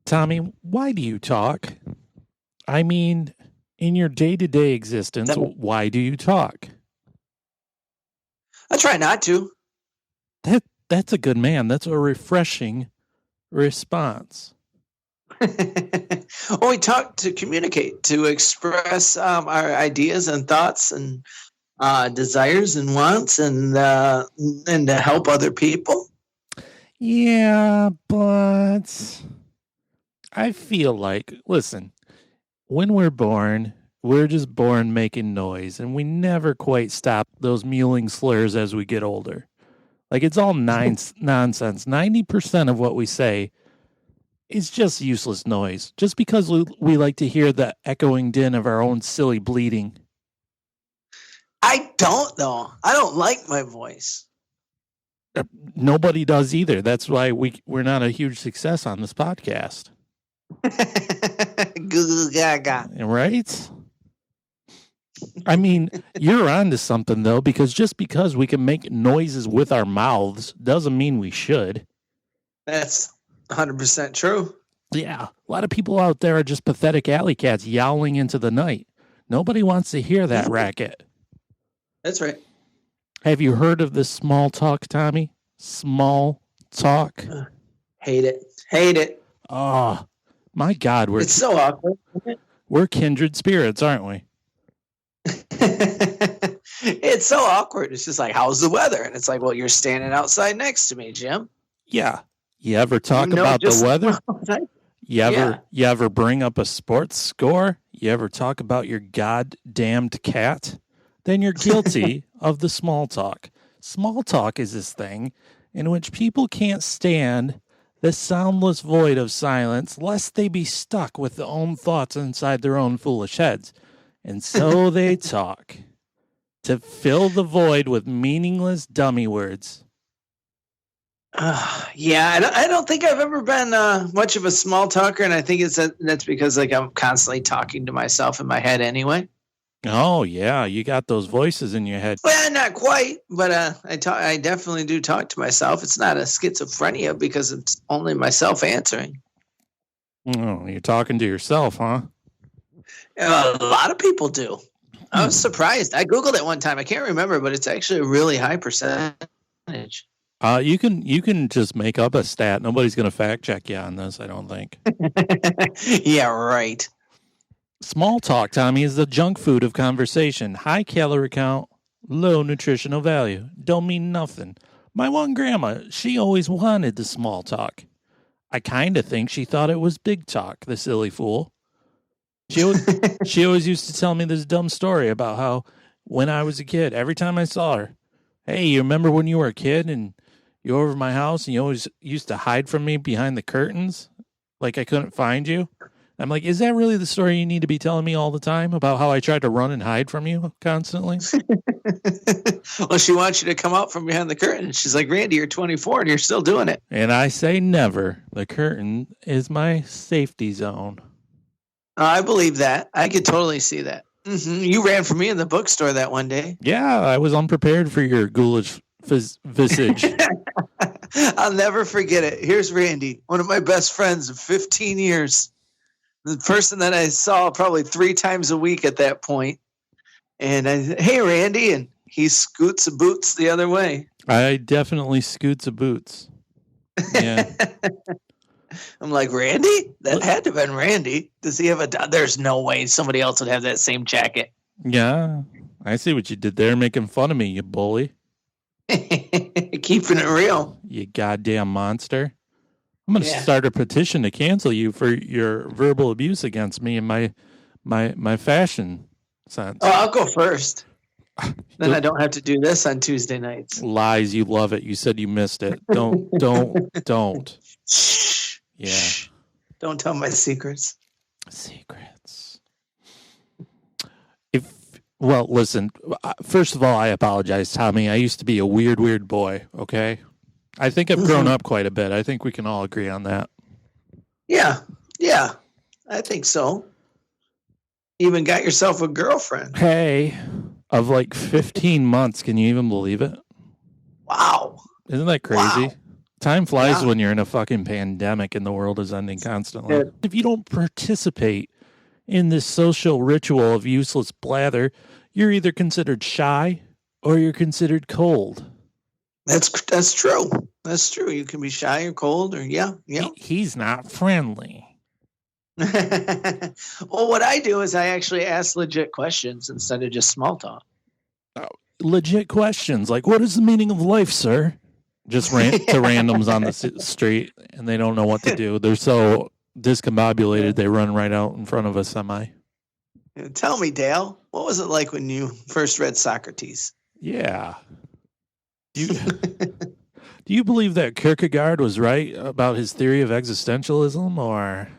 Tommy, why do you talk? I mean, in your day-to-day existence, why do you talk? I try not to. That's a good man. That's a refreshing response. Well, we talk to communicate, to express our ideas and thoughts and desires and wants, and to help other people. Yeah, but I feel like, listen, when we're born, we're just born making noise, and we never quite stop those mewling slurs as we get older. Like, it's all nonsense. 90% of what we say is just useless noise, just because we like to hear the echoing din of our own silly bleating. I don't, though. I don't like my voice. Nobody does either. That's why we're not a huge success on this podcast. Goo gaga. Right? I mean, you're onto something, though, because just because we can make noises with our mouths doesn't mean we should. That's 100% true. Yeah. A lot of people out there are just pathetic alley cats yowling into the night. Nobody wants to hear that racket. That's right. Have you heard of this small talk, Tommy? Small talk? Hate it. Hate it. Oh, my God. It's so awkward. We're kindred spirits, aren't we? It's so awkward. It's just like, how's the weather? And it's like, well, you're standing outside next to me, Jim. Yeah. You ever talk about the weather? You ever bring up a sports score? You ever talk about your goddamned cat? Then you're guilty of the small talk. Small talk is this thing in which people can't stand the soundless void of silence lest they be stuck with their own thoughts inside their own foolish heads. And so they talk to fill the void with meaningless dummy words. Yeah, I don't think I've ever been much of a small talker, and I think that's because like I'm constantly talking to myself in my head anyway. Oh yeah, you got those voices in your head. Well, not quite, but I definitely do talk to myself. It's not a schizophrenia because it's only myself answering. Oh, you're talking to yourself, huh? A lot of people do. I was surprised. I Googled it one time. I can't remember, but it's actually a really high percentage. You can just make up a stat. Nobody's going to fact check you on this, I don't think. Yeah, right. Small talk, Tommy, is the junk food of conversation. High calorie count, low nutritional value. Don't mean nothing. My one grandma, she always wanted the small talk. I kind of think she thought it was big talk, the silly fool. She always used to tell me this dumb story about how when I was a kid, every time I saw her, hey, you remember when you were a kid and you were over my house and you always used to hide from me behind the curtains? Like I couldn't find you? I'm like, is that really the story you need to be telling me all the time about how I tried to run and hide from you constantly? Well, she wants you to come out from behind the curtain. She's like, Randy, you're 24 and you're still doing it. And I say never. The curtain is my safety zone. I believe that. I could totally see that. Mm-hmm. You ran from me in the bookstore that one day. Yeah, I was unprepared for your ghoulish visage. I'll never forget it. Here's Randy, one of my best friends of 15 years. The person that I saw probably 3 times a week at that point. And I said, hey, Randy. And he scoots a boots the other way. I definitely scoots a boots. Yeah. I'm like, Randy? That had to have been Randy. Does he have a... There's no way somebody else would have that same jacket. Yeah. I see what you did there, making fun of me, you bully. Keeping it real. You goddamn monster. I'm going to start a petition to cancel you for your verbal abuse against me and my fashion sense. Oh, I'll go first. Then I don't have to do this on Tuesday nights. Lies, you love it. You said you missed it. Don't. Shh. Yeah. Shh. Don't tell my secrets. Secrets. Well, listen, first of all, I apologize, Tommy. I used to be a weird boy, okay? I think I've grown up quite a bit. I think we can all agree on that. Yeah, I think so. Even got yourself a girlfriend. Hey, of like 15 months. Can you even believe it? Wow. Isn't that crazy? Wow. Time flies when you're in a fucking pandemic and the world is ending constantly. Yeah. If you don't participate in this social ritual of useless blather, you're either considered shy or you're considered cold. That's true. That's true. You can be shy or cold or He's not friendly. Well, what I do is I actually ask legit questions instead of just small talk. Legit questions like, what is the meaning of life, sir? Just to randoms on the street, and they don't know what to do. They're so discombobulated, they run right out in front of a semi. Tell me, Dale, what was it like when you first read Socrates? Yeah. Do you believe that Kierkegaard was right about his theory of existentialism, or...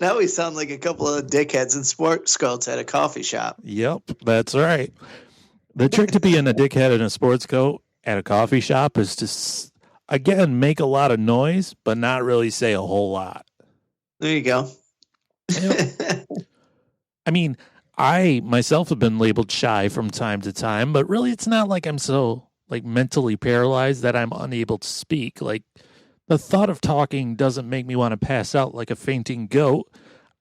Now we sound like a couple of dickheads in sports coats at a coffee shop. Yep, that's right. The trick to being a dickhead in a sports coat at a coffee shop is to, again, make a lot of noise, but not really say a whole lot. There you go. I mean, I myself have been labeled shy from time to time, but really it's not like I'm so mentally paralyzed that I'm unable to speak. Like, the thought of talking doesn't make me want to pass out like a fainting goat.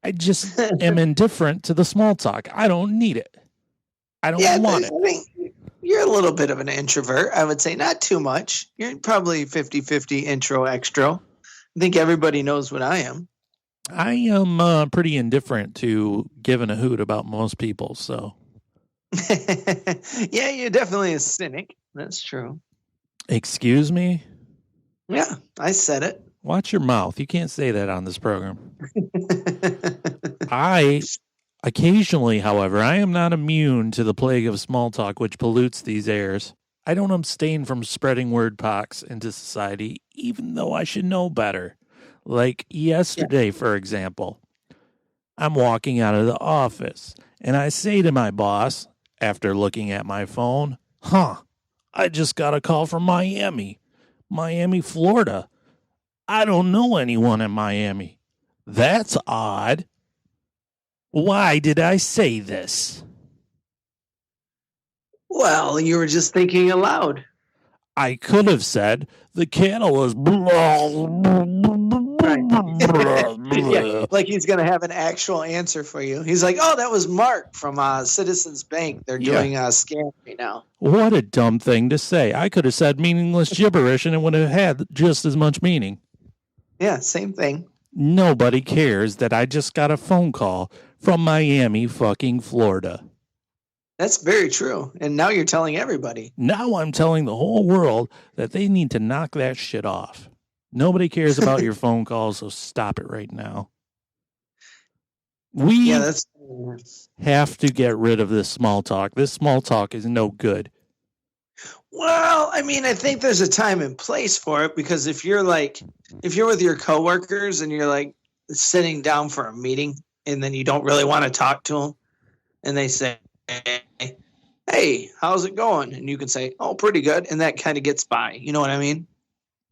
I just am indifferent to the small talk. I don't need it. I don't want it. I mean, you're a little bit of an introvert, I would say. Not too much. You're probably 50-50 intro, extro. I think everybody knows what I am. I am pretty indifferent to giving a hoot about most people, so. Yeah, you're definitely a cynic. That's true. Excuse me? Yeah, I said it. Watch your mouth. You can't say that on this program. I occasionally, however, I am not immune to the plague of small talk which pollutes these airs. I don't abstain from spreading word pox into society, even though I should know better. Like yesterday, for example, I'm walking out of the office, and I say to my boss, after looking at my phone, I just got a call from Miami, Florida. I don't know anyone in Miami. That's odd. Why did I say this? Well, you were just thinking aloud. I could have said the cattle is yeah, like he's going to have an actual answer for you. He's like, oh, that was Mark from Citizens Bank. They're doing a scam right now. What a dumb thing to say. I could have said meaningless gibberish and it would have had just as much meaning. Yeah, same thing. Nobody cares that I just got a phone call from Miami fucking Florida. That's very true. And now you're telling everybody. Now I'm telling the whole world that they need to knock that shit off. Nobody cares about your phone calls, so stop it right now. We have to get rid of this small talk. This small talk is no good. Well, I mean, I think there's a time and place for it, because if you're with your coworkers and you're like sitting down for a meeting and then you don't really want to talk to them and they say, hey, how's it going? And you can say, oh, pretty good. And that kind of gets by. You know what I mean?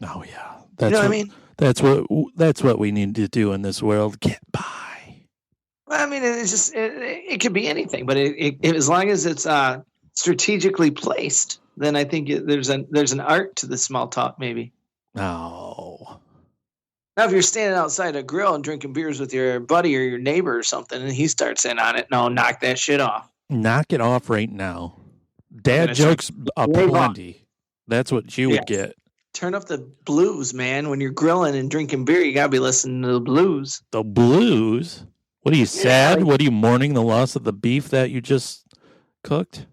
Oh, yeah. You know what I mean? That's what we need to do in this world. Get by. Well, I mean, it's just, it could be anything, but it as long as it's strategically placed, then I think there's an art to the small talk, maybe. Oh. Now, if you're standing outside a grill and drinking beers with your buddy or your neighbor or something, and he starts in on it, no, knock that shit off. Knock it off right now. Dad jokes aplenty. That's what you would get. Turn up the blues, man. When you're grilling and drinking beer, you gotta be listening to the blues. The blues? What are you, sad? What are you, mourning the loss of the beef that you just cooked?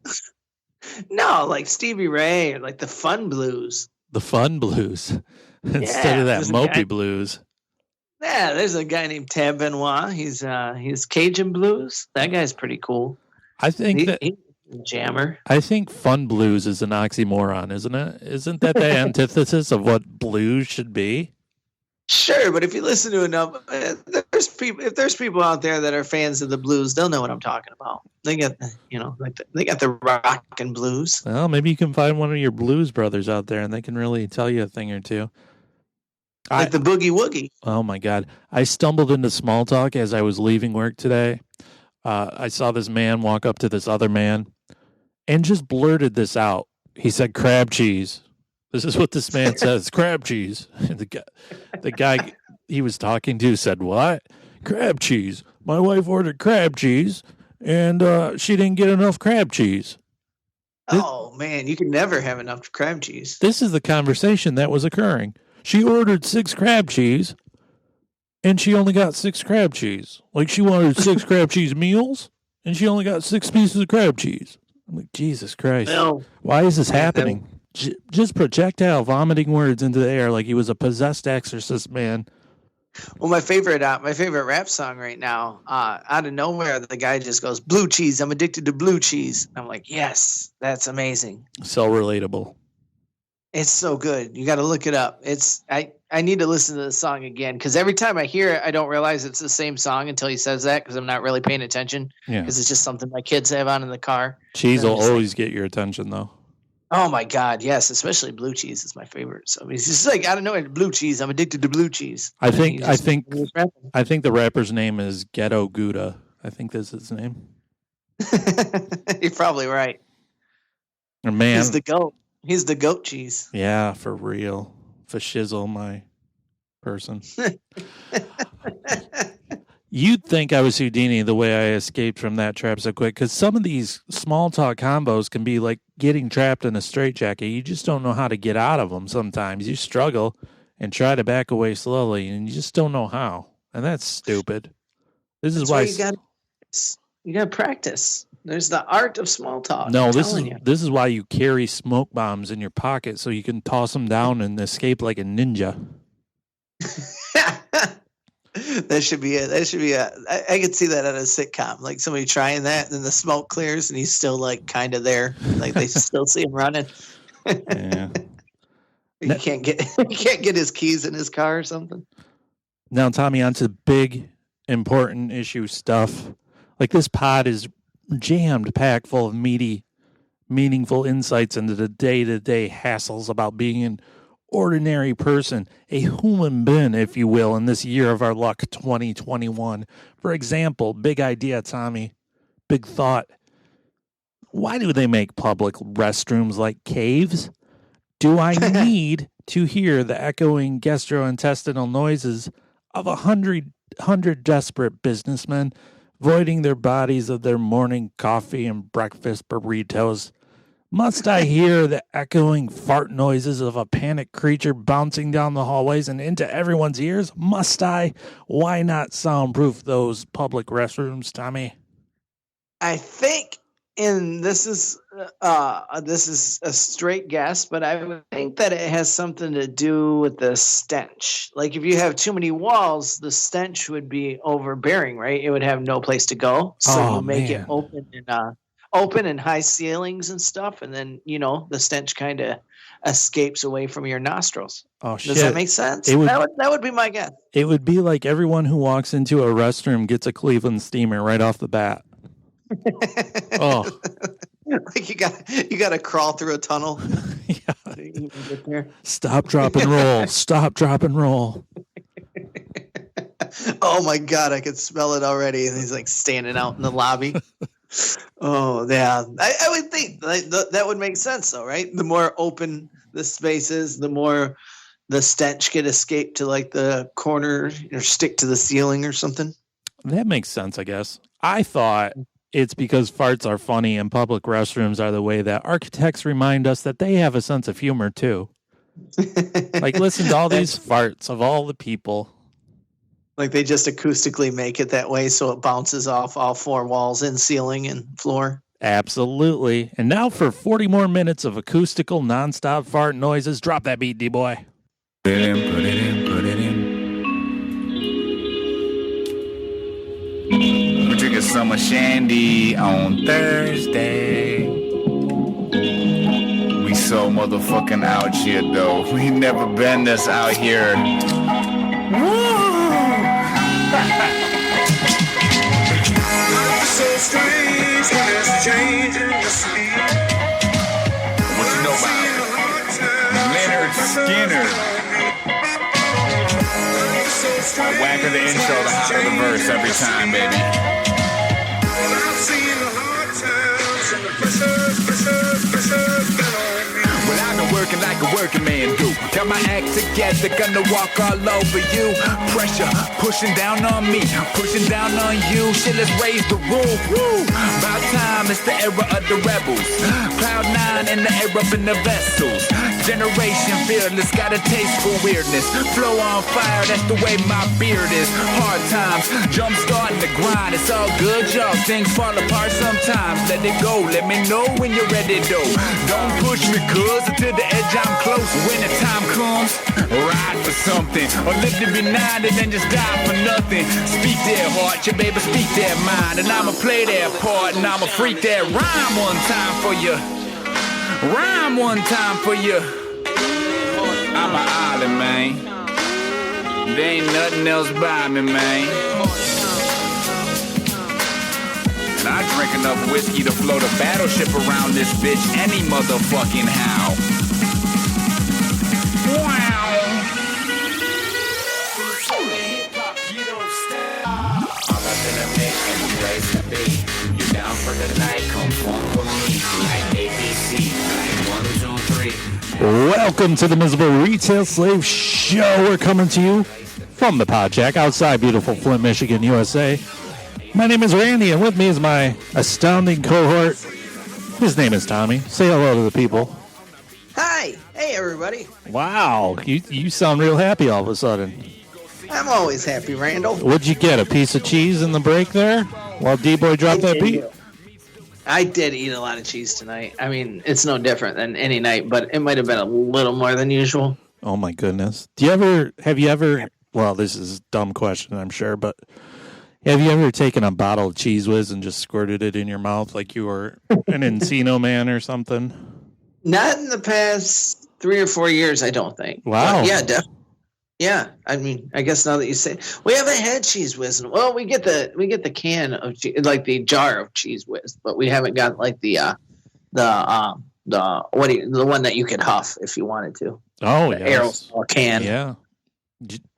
No, like Stevie Ray, or like the fun blues. The fun blues. Instead of that mopey blues. Yeah, there's a guy named Tab Benoit. He's Cajun blues. That guy's pretty cool. I think he's a jammer. I think fun blues is an oxymoron, isn't it? Isn't that the antithesis of what blues should be? Sure, but if you listen to enough, if there's people out there that are fans of the blues, they'll know what I'm talking about. They got, they got the rock and blues. Well, maybe you can find one of your blues brothers out there, and they can really tell you a thing or two. Like the boogie woogie. Oh my God! I stumbled into small talk as I was leaving work today. I saw this man walk up to this other man, and just blurted this out. He said, "Crab cheese." This is what this man says. Crab cheese. The guy he was talking to said, what? Crab cheese. My wife ordered crab cheese, and she didn't get enough crab cheese. Oh, man, you can never have enough crab cheese. This is the conversation that was occurring. She ordered 6 crab cheese, and she only got 6 crab cheese. Like, she wanted 6 crab cheese meals, and she only got 6 pieces of crab cheese. I'm like, Jesus Christ. No. Why is this happening? Just projectile vomiting words into the air like he was a possessed exorcist, man. Well, my favorite rap song right now, out of nowhere, the guy just goes, blue cheese. I'm addicted to blue cheese. I'm like, yes, that's amazing. So relatable. It's so good. You got to look it up. I need to listen to the song again because every time I hear it, I don't realize it's the same song until he says that because I'm not really paying attention. Yeah. Because it's just something my kids have on in the car. Cheese will always get your attention, though. Oh my God, yes, especially blue cheese is my favorite. So he's just like, I don't know, blue cheese. I'm addicted to blue cheese. I think the rapper's name is Ghetto Gouda. I think that's his name. You're probably right. Or man, he's the goat. He's the goat cheese. Yeah, for real. For shizzle, my person. You'd think I was Houdini the way I escaped from that trap so quick, because some of these small talk combos can be like getting trapped in a straitjacket. You just don't know how to get out of them sometimes. You struggle and try to back away slowly, and you just don't know how. And that's stupid. That's why you got to practice. There's the art of small talk. No, this is why you carry smoke bombs in your pocket so you can toss them down and escape like a ninja. That should be it. I could see that at a sitcom, like somebody trying that, and then the smoke clears, and he's still like kind of there, like they still see him running. Yeah, you can't get his keys in his car or something. Now, Tommy, on to big important issue stuff. Like this pod is jammed packed full of meaty, meaningful insights into the day-to-day hassles about being an ordinary person, a human being, if you will, in this year of our luck, 2021. For example, big idea, Tommy, big thought. Why do they make public restrooms like caves? Do I need to hear the echoing gastrointestinal noises of 100 desperate businessmen voiding their bodies of their morning coffee and breakfast burritos? Must I hear the echoing fart noises of a panicked creature bouncing down the hallways and into everyone's ears? Must I? Why not soundproof those public restrooms, Tommy? I think, and this is a straight guess, but I would think that it has something to do with the stench. Like if you have too many walls, the stench would be overbearing, right? It would have no place to go. So you make it open and high ceilings and stuff, and then the stench kind of escapes away from your nostrils. Oh shit! Does that make sense? That would be my guess. It would be like everyone who walks into a restroom gets a Cleveland steamer right off the bat. Oh, like you got to crawl through a tunnel. Yeah. Stop, drop, and roll. Stop, drop, and roll. Oh my God, I could smell it already. And he's like standing out in the lobby. Oh yeah, I would think that would make sense though, right? The more open the space is, the more the stench could escape to like the corner or stick to the ceiling or something. That makes sense, I guess. I thought it's because farts are funny and public restrooms are the way that architects remind us that they have a sense of humor too. Like listen to all these farts of all the people. Like they just acoustically make it that way so it bounces off all 4 walls and ceiling and floor. Absolutely. And now for 40 more minutes of acoustical nonstop fart noises. Drop that beat, D-boy. Put it in. We're drinking summer shandy on Thursday. We so motherfucking out here though. We never been this out here. Woo! So strange when it's changing the sleep. What you know about Leonard Skinner? The whacker the intro, the hotter the verse every time, baby. I've seen the hard times and the pressure. Without the word working like a working man do. Got my act together, gonna walk all over you. Pressure pushing down on me, pushing down on you. Shit, let's raise the roof. Woo! About time, it's the era of the rebels. Cloud 9 in the air up in the vessels. Generation fearless, got a taste for weirdness. Flow on fire, that's the way my beard is. Hard times, jump starting the grind. It's all good, y'all. Things fall apart sometimes. Let it go, let me know when you're ready to. Don't push me, cuz until the edge I'm close. When the time comes, ride for something. Or live to be 90 and then just die for nothing. Speak their heart, your baby, speak their mind. And I'ma play their part, and I'ma freak that rhyme one time for you. Rhyme one time for you. I'm an island, man. There ain't nothing else by me, man. And I drink enough whiskey to float a battleship around this bitch any motherfucking how. Wow. All up in the mix and the place to be. You down for the night, come funk with me. Like ABC, like 1, 2, 3. Welcome to the Miserable Retail Slave Show. We're coming to you from the Pod Jack outside beautiful Flint, Michigan, USA. My name is Randy, and with me is my astounding cohort. His name is Tommy. Say hello to the people. Hi. Hey, everybody. Wow, you sound real happy all of a sudden. I'm always happy, Randall. What'd you get, a piece of cheese in the break there while D-Boy dropped that beat? I did eat a lot of cheese tonight. I mean, it's no different than any night, but it might have been a little more than usual. Oh, my goodness. Have you ever, well, this is a dumb question, I'm sure, but have you ever taken a bottle of Cheese Whiz and just squirted it in your mouth like you were an Encino man or something? Not in the past 3 or 4 years, I don't think. Wow. But yeah, definitely. Yeah, I mean, I guess now that you say, we haven't had Cheese Whiz. Well, we get the can of like the jar of Cheese Whiz, but we haven't got like the one that you could huff if you wanted to. Oh, the yes. Aerosol can. Yeah.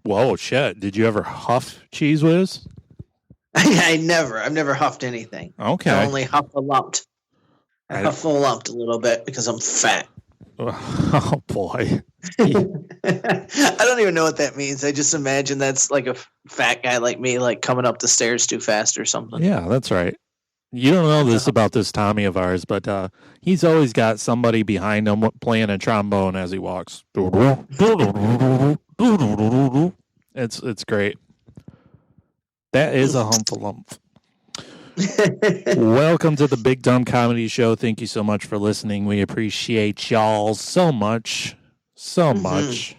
Whoa, shit! Did you ever huff Cheese Whiz? I've never huffed anything. Okay. I only huff a lump. I huff a lump a little bit because I'm fat. Oh boy. I don't even know what that means. I just imagine that's like a fat guy like me, like coming up the stairs too fast or something. Yeah, that's right. You don't know this about this Tommy of ours, but he's always got somebody behind him playing a trombone as he walks. It's great. That is a humph-a-lump. Welcome to the Big Dumb Comedy Show. Thank you so much for listening. We appreciate y'all so much. So much.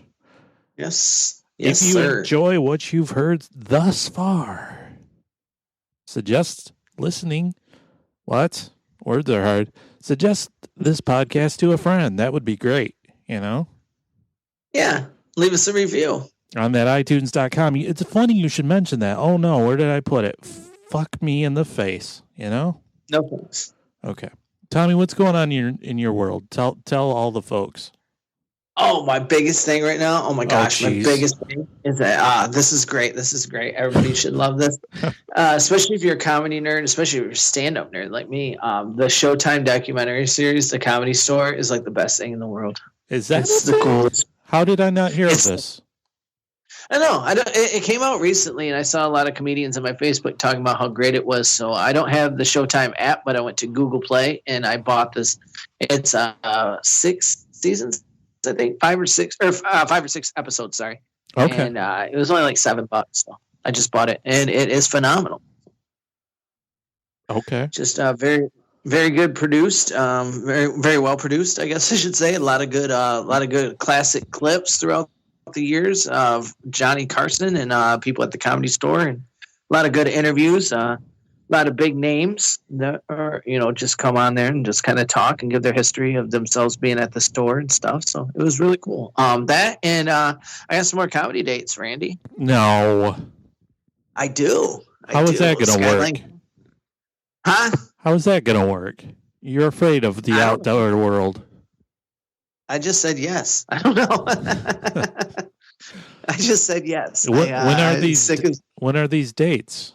Yes. If you sir. enjoy what you've heard thus far, suggest listening. What? Words are hard. Suggest this podcast to a friend. That would be great, you know? Yeah. Leave us a review. On that iTunes.com. It's funny you should mention that. Oh, no. Where did I put it? Fuck me in the face, you know? No thanks. Okay. Tommy, what's going on in your world? Tell all the folks. Oh, my biggest thing right now. Oh my gosh, my biggest thing is that this is great. This is great. Everybody should love this, especially if you're a comedy nerd, especially if you're a stand-up nerd like me. The Showtime documentary series, The Comedy Store, is like the best thing in the world. Is that the coolest? How did I not hear of this? I know. It came out recently, and I saw a lot of comedians on my Facebook talking about how great it was. So I don't have the Showtime app, but I went to Google Play and I bought this. It's 6 seasons. I think 5 or 6 episodes. Sorry. Okay. And it was only like $7, so I just bought it, and it is phenomenal. Okay. Just very, very good produced. Very, very well produced, I guess I should say. A lot of good classic clips throughout the years of Johnny Carson and people at the Comedy Store, and a lot of good interviews. A lot of big names that are, just come on there and just kind of talk and give their history of themselves being at the store and stuff. So it was really cool. That and I got some more comedy dates, Randy. No. I do. How is that going to work? Huh? How is that going to work? You're afraid of the outdoor world. I just said yes. I don't know. I just said yes. When are these dates?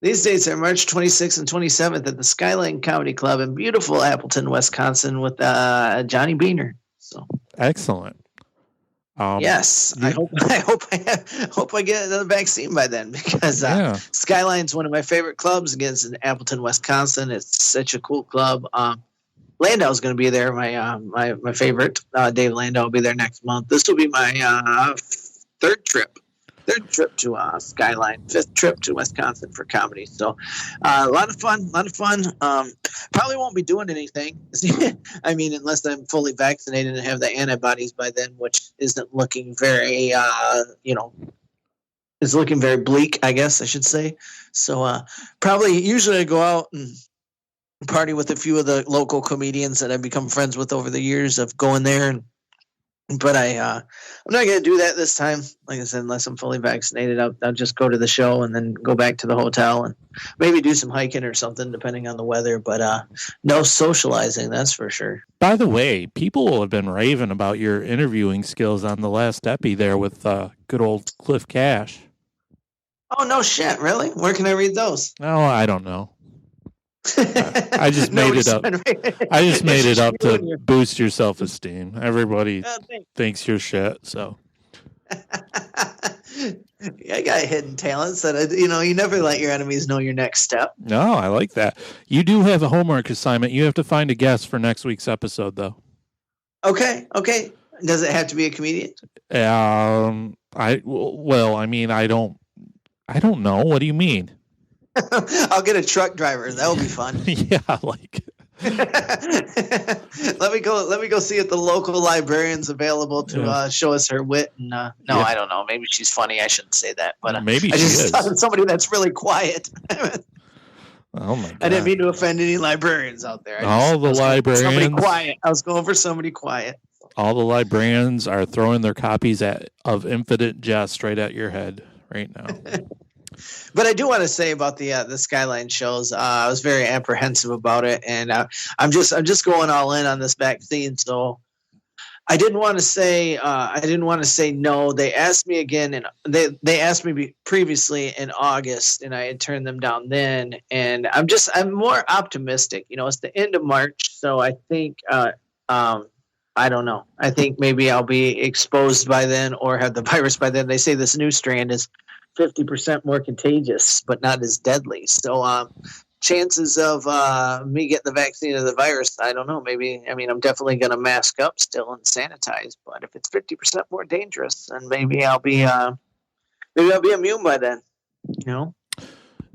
These dates are March 26th and 27th at the Skyline Comedy Club in beautiful Appleton, Wisconsin with Johnny Beaner. So excellent. Yes, I hope I get another vaccine by then, because Skyline's one of my favorite clubs. Again, it's in Appleton, Wisconsin. It's such a cool club. Landau's going to be there. My favorite, Dave Landau, will be there next month. This will be my third trip to Skyline, fifth trip to Wisconsin for comedy. So a lot of fun. Probably won't be doing anything. I mean, unless I'm fully vaccinated and have the antibodies by then, which isn't looking very, it's looking very bleak, I guess I should say. So usually I go out and party with a few of the local comedians that I've become friends with over the years of going there. But I'm not going to do that this time. Like I said, unless I'm fully vaccinated, I'll just go to the show and then go back to the hotel and maybe do some hiking or something, depending on the weather. But no socializing, that's for sure. By the way, people have been raving about your interviewing skills on the last epi there with good old Cliff Cash. Oh, no shit. Really? Where can I read those? Oh, I don't know. I just made it up. I just made it up to boost your self-esteem. Everybody thinks you're shit, so. I got hidden talents that you never let your enemies know your next step. No, I like that. You do have a homework assignment. You have to find a guest for next week's episode, though. Okay. Does it have to be a comedian? I don't know. What do you mean? I'll get a truck driver. That'll be fun. Yeah, like. Let me go see if the local librarian's available to show us her wit. And I don't know. Maybe she's funny. I shouldn't say that, but maybe I she just is. thought of somebody that's really quiet. Oh my God! I didn't mean to offend any librarians out there. All the librarians. Somebody quiet. I was going for somebody quiet. All the librarians are throwing their copies of Infinite Jest right at your head right now. But I do want to say about the Skyline shows. I was very apprehensive about it, and I'm just going all in on this vaccine. So I didn't want to say no. They asked me again, and they asked me previously in August, and I had turned them down then. And I'm more optimistic. It's the end of March, so I think I don't know. I think maybe I'll be exposed by then or have the virus by then. They say this new strand is 50% more contagious, but not as deadly. So chances of me getting the vaccine of the virus, I don't know. I'm definitely going to mask up still and sanitize. But if it's 50% more dangerous, then maybe I'll be immune by then.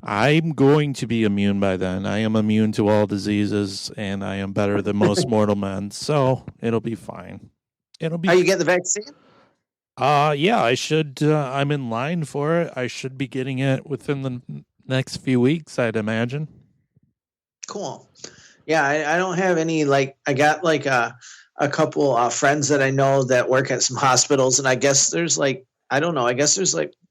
I'm going to be immune by then. I am immune to all diseases, and I am better than most mortal men. So it'll be fine. Are you getting the vaccine? Yeah, I should. I'm in line for it. I should be getting it within the next few weeks, I'd imagine. Cool. Yeah, I don't have any, I got a couple friends that I know that work at some hospitals, and I guess there's there's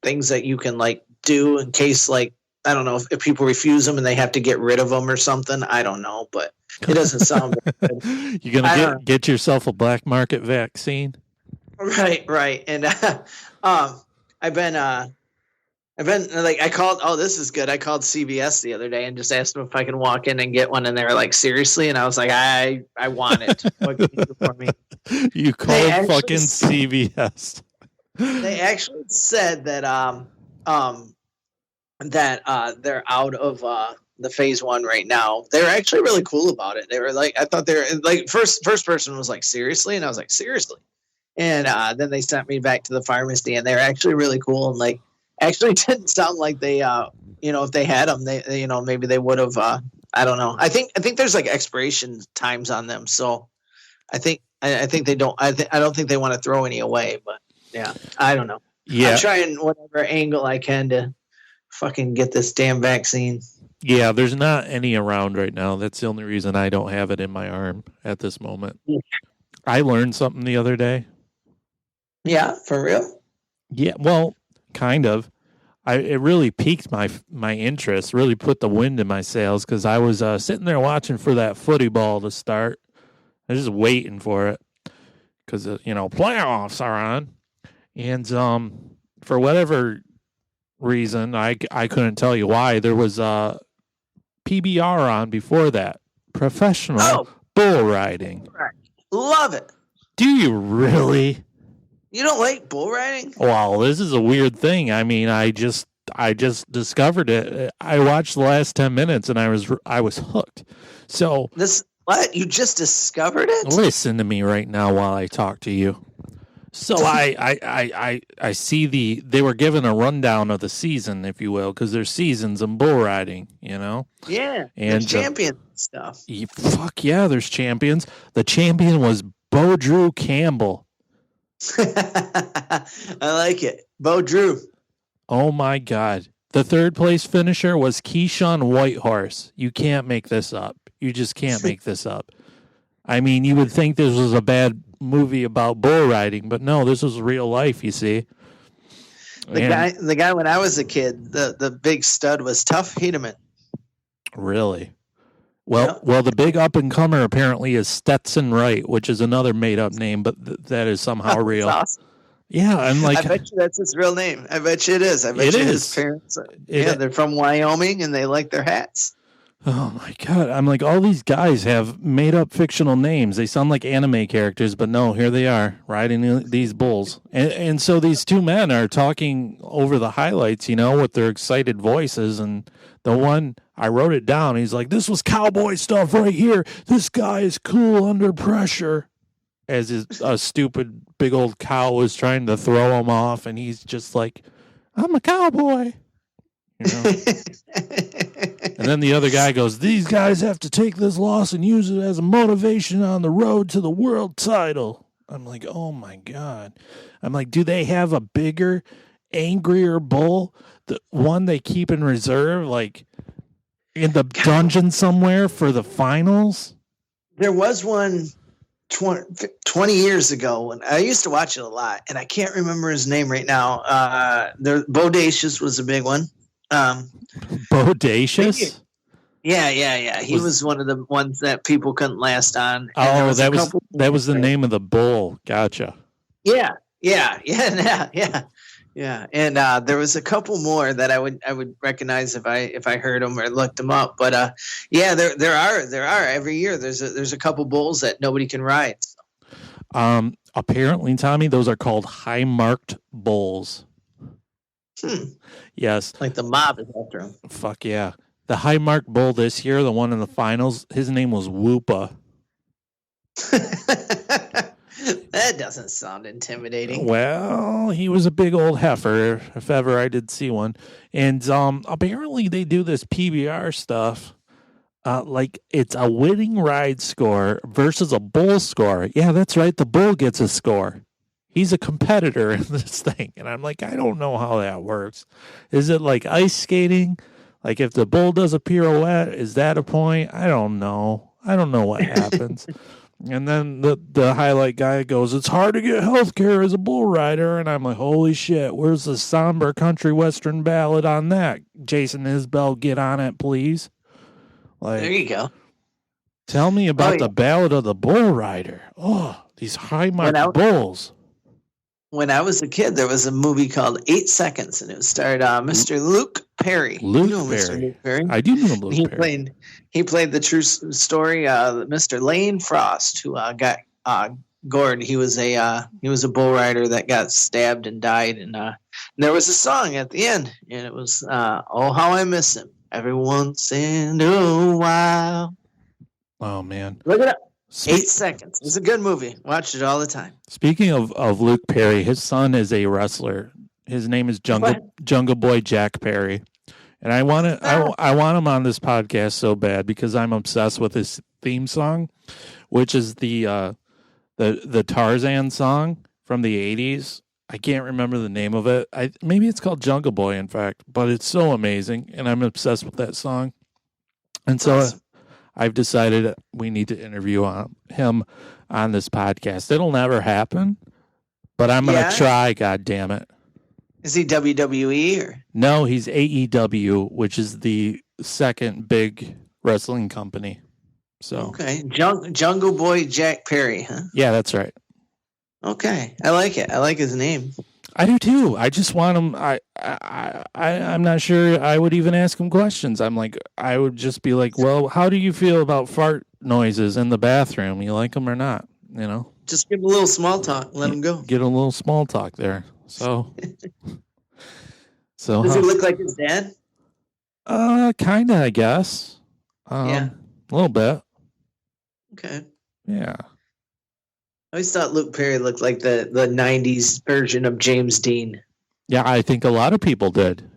things that you can do in case I don't know if people refuse them and they have to get rid of them or something. I don't know, but it doesn't sound good. You're going to get yourself a black market vaccine? Right. And I've been I called, this is good. I called CVS the other day and just asked them if I can walk in and get one, and they were like, seriously? And I was like, I want it. What can you do for me? You called fucking CVS. They actually said that they're out of the phase 1 right now. They're actually really cool about it. They were I thought they were first person was like, seriously? And I was like, seriously? And then they sent me back to the pharmacy, and they're actually really cool. And actually didn't sound like they, if they had them, they maybe they would have. I don't know. I think there's expiration times on them, so I think they don't. I don't think they want to throw any away. But yeah, I don't know. Yeah, I'm trying whatever angle I can to fucking get this damn vaccine. Yeah, there's not any around right now. That's the only reason I don't have it in my arm at this moment. Yeah. I learned something the other day. Yeah, for real? Yeah, well, kind of. It really piqued my interest, really put the wind in my sails, because I was sitting there watching for that footy ball to start. I was just waiting for it because, playoffs are on. And for whatever reason, I couldn't tell you why, there was PBR on before that. Professional bull riding. Love it. Do you really? You don't like bull riding? Well, this is a weird thing. I mean, I just discovered it. I watched the last 10 minutes and I was hooked. So what? You just discovered it? Listen to me right now while I talk to you. So I see they were given a rundown of the season, if you will, because there's seasons in bull riding, you know? Yeah. And champion stuff. Fuck yeah, there's champions. The champion was Bo Drew Campbell. I like it. Bo Drew. Oh my God. The third place finisher was Keyshawn Whitehorse. You can't make this up. You just can't make this up. I mean, you would think this was a bad movie about bull riding, but no, this was real life, you see. The guy when I was a kid, the big stud was Tough Hedeman. Really? Well, the big up-and-comer apparently is Stetson Wright, which is another made-up name, but that is somehow real. Awesome. Yeah, I'm like... I bet you that's his real name. I bet you it is. I bet you his parents... they're from Wyoming, and they like their hats. Oh, my God. I'm like, all these guys have made-up fictional names. They sound like anime characters, but no, here they are, riding these bulls. And so these two men are talking over the highlights, you know, with their excited voices, and the one... I wrote it down. He's like, this was cowboy stuff right here. This guy is cool under pressure. As a stupid big old cow was trying to throw him off. And he's just like, I'm a cowboy. You know? And then the other guy goes, these guys have to take this loss and use it as a motivation on the road to the world title. I'm like, oh my God. I'm like, do they have a bigger, angrier bull? The one they keep in reserve? Like, in the dungeon somewhere for the finals? There was one 20 years ago, and I used to watch it a lot, and I can't remember his name right now. Bodacious was a big one. Bodacious? Yeah. He was one of the ones that people couldn't last on. Oh, that was the name of the bull. Gotcha. Yeah. Yeah, and there was a couple more that I would recognize if I heard them or looked them up. But yeah, there are every year. There's a couple bulls that nobody can ride. So. Apparently, Tommy, those are called high-marked bulls. Yes, like the mob is after him. Fuck yeah, the high-marked bull this year, the one in the finals. His name was Whoopa. That doesn't sound intimidating. Well, he was a big old heifer, if ever I did see one. And apparently they do this PBR stuff. Like it's a winning ride score versus a bull score. Yeah, that's right. The bull gets a score. He's a competitor in this thing. And I'm like, I don't know how that works. Is it like ice skating? Like if the bull does a pirouette, is that a point? I don't know. I don't know what happens. And then the highlight guy goes, it's hard to get health care as a bull rider. And I'm like, holy shit, where's the somber country western ballad on that? Jason Isbell, get on it, please. Like, there you go. Tell me about the ballad of the bull rider. Oh, these high-marked bulls. When I was a kid, there was a movie called 8 Seconds, and it starred Mr. Luke Perry. Mr. Luke Perry? I do know Luke Perry. He played the true story, Mr. Lane Frost, who got gored. He was a bull rider that got stabbed and died. And there was a song at the end, and it was "Oh How I Miss Him" every once in a while. Oh man, look it up. 8 Seconds. It's a good movie. Watch it all the time. Speaking of Luke Perry, his son is a wrestler. His name is Jungle Boy Jack Perry. And I want him on this podcast so bad because I'm obsessed with his theme song, which is the Tarzan song from the 80s. I can't remember the name of it. Maybe it's called Jungle Boy, in fact, but it's so amazing, and I'm obsessed with that song. And so I've decided we need to interview him on this podcast. It'll never happen, but I'm going to try, God damn it. Is he WWE or? No, he's AEW, which is the second big wrestling company. So okay, Jungle Boy Jack Perry, huh? Yeah, that's right. Okay, I like it. I like his name. I do too. I just want him. I'm not sure I would even ask him questions. I would just be like, well, how do you feel about fart noises in the bathroom? You like them or not? You know? Just give him a little small talk. Let him go. Get a little small talk there. So Does he look like his dad? Kind of, I guess. Yeah. A little bit. Okay. Yeah. I always thought Luke Perry looked like the 90s version of James Dean. Yeah, I think a lot of people did.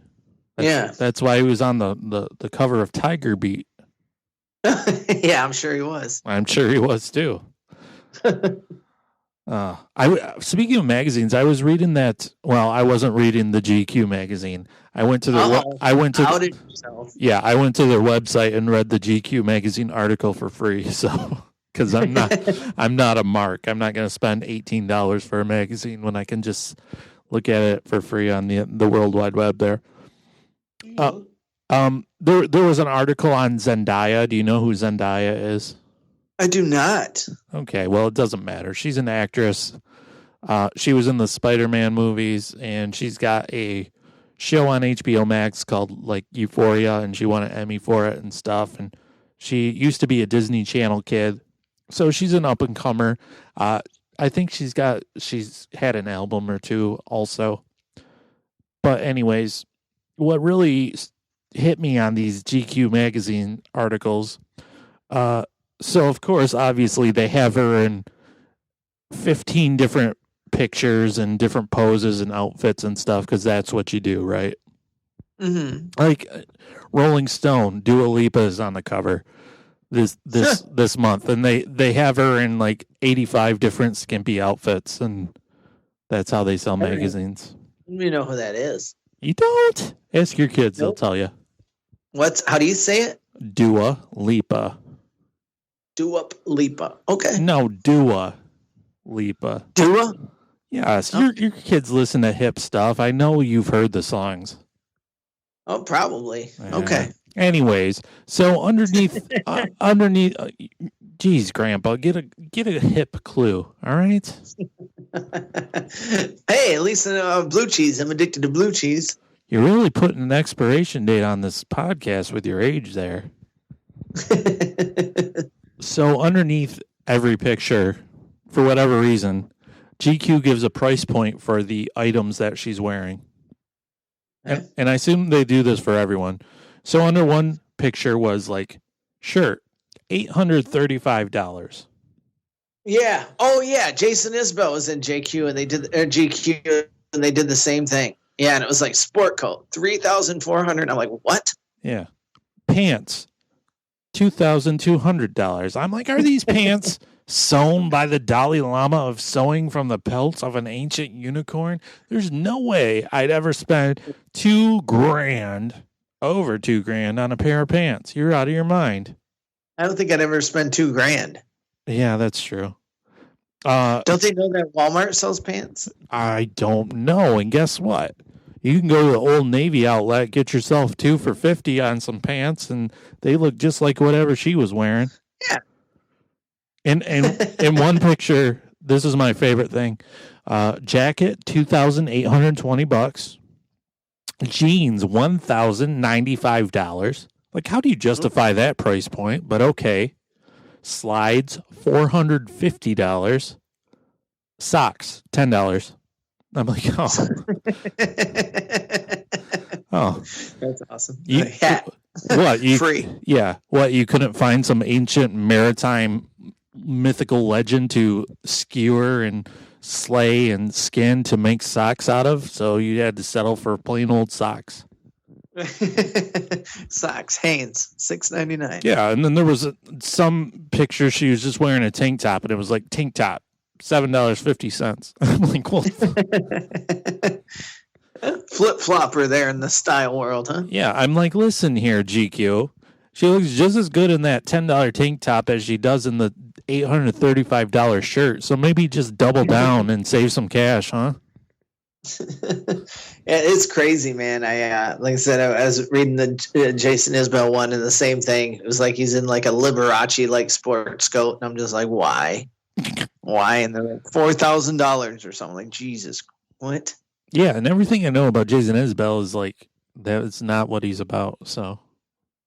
That's why he was on the cover of Tiger Beat. Yeah, I'm sure he was. I'm sure he was too. Speaking of magazines, I was reading that. Well, I wasn't reading the GQ magazine. I went to their. Outed yourself. Yeah, I went to their website and read the GQ magazine article for free. So, because I'm not a mark. I'm not going to spend $18 for a magazine when I can just look at it for free on the World Wide Web. There. There was an article on Zendaya. Do you know who Zendaya is? I do not. Okay, well, it doesn't matter. She's an actress. She was in the Spider-Man movies, and she's got a show on HBO Max called like Euphoria, and she won an Emmy for it and stuff. And she used to be a Disney Channel kid, so she's an up and comer. I think she's had an album or two also. But anyways, what really hit me on these GQ magazine articles. So, of course, obviously, they have her in 15 different pictures and different poses and outfits and stuff, because that's what you do, right? Mm-hmm. Like Rolling Stone, Dua Lipa is on the cover this month, and they have her in like 85 different skimpy outfits, and that's how they sell magazines. You know who that is? You don't? Ask your kids; They'll tell you. How do you say it? Dua Lipa. Dua Lipa. Okay. No, Dua Lipa. Dua? Yes. Your kids listen to hip stuff. I know you've heard the songs. Oh, probably. Okay. Anyways, so underneath, geez, Grandpa, get a hip clue. All right. Hey, at least blue cheese. I'm addicted to blue cheese. You're really putting an expiration date on this podcast with your age there. So underneath every picture, for whatever reason, GQ gives a price point for the items that she's wearing. And I assume they do this for everyone. So under one picture was like, shirt, $835. Yeah. Oh, yeah. Jason Isbell was in GQ, and they did GQ, and they did the same thing. Yeah, and it was like sport coat, $3,400. I'm like, what? Yeah. Pants, $2,200. I'm like, are these pants sewn by the Dalai Lama of sewing from the pelts of an ancient unicorn? There's no way I'd ever spend over $2,000 on a pair of pants. You're out of your mind. I don't think I'd ever spend $2,000. Yeah, that's true. Don't they know that Walmart sells pants? I don't know. And guess what? You can go to the Old Navy outlet, get yourself $2 for $50 on some pants, and they look just like whatever she was wearing. Yeah. And in one picture, this is my favorite thing. Jacket, $2,820. Jeans, $1,095. Like, how do you justify that price point? But okay. Slides, $450. Socks, $10. I'm like, oh. Oh. That's awesome. What? Free. Yeah. What, you couldn't find some ancient maritime mythical legend to skewer and slay and skin to make socks out of? So you had to settle for plain old socks. Socks, Hanes, $6.99. Yeah, and then there was some picture she was just wearing a tank top, and it was like tank top, $7.50. I'm like, well, flip flopper there in the style world, huh? Yeah, I'm like, listen here, GQ. She looks just as good in that $10 tank top as she does in the $835 shirt. So maybe just double down and save some cash, huh? It's crazy, man. Like I said, I was reading the Jason Isbell one, and the same thing. It was like he's in like a Liberace like sports coat, and I'm just like, why? And they're like $4,000 or something. Like, Jesus, what? Yeah, and everything I know about Jason Isbell is like that's not what he's about. So